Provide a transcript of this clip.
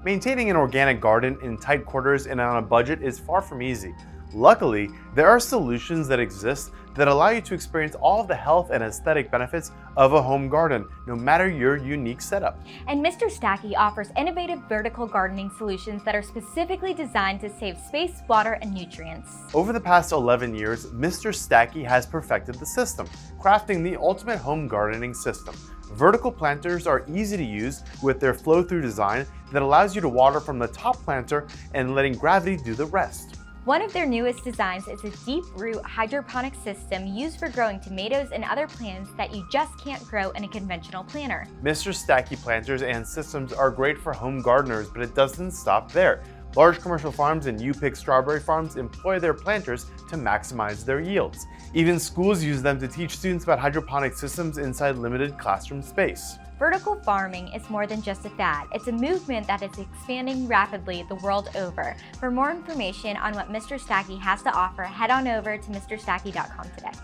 Maintaining an organic garden in tight quarters and on a budget is far from easy. Luckily, there are solutions that exist that allow you to experience all of the health and aesthetic benefits of a home garden, no matter your unique setup. And Mr. Stacky offers innovative vertical gardening solutions that are specifically designed to save space, water, and nutrients. Over the past 11 years, Mr. Stacky has perfected the system, crafting the ultimate home gardening system. Vertical planters are easy to use with their flow-through design that allows you to water from the top planter and letting gravity do the rest. One of their newest designs is a deep-root hydroponic system used for growing tomatoes and other plants that you just can't grow in a conventional planter. Mr. Stacky planters and systems are great for home gardeners, but it doesn't stop there. Large commercial farms and U-Pick strawberry farms employ their planters to maximize their yields. Even schools use them to teach students about hydroponic systems inside limited classroom space. Vertical farming is more than just a fad. It's a movement that is expanding rapidly the world over. For more information on what Mr. Stacky has to offer, head on over to mrstacky.com today.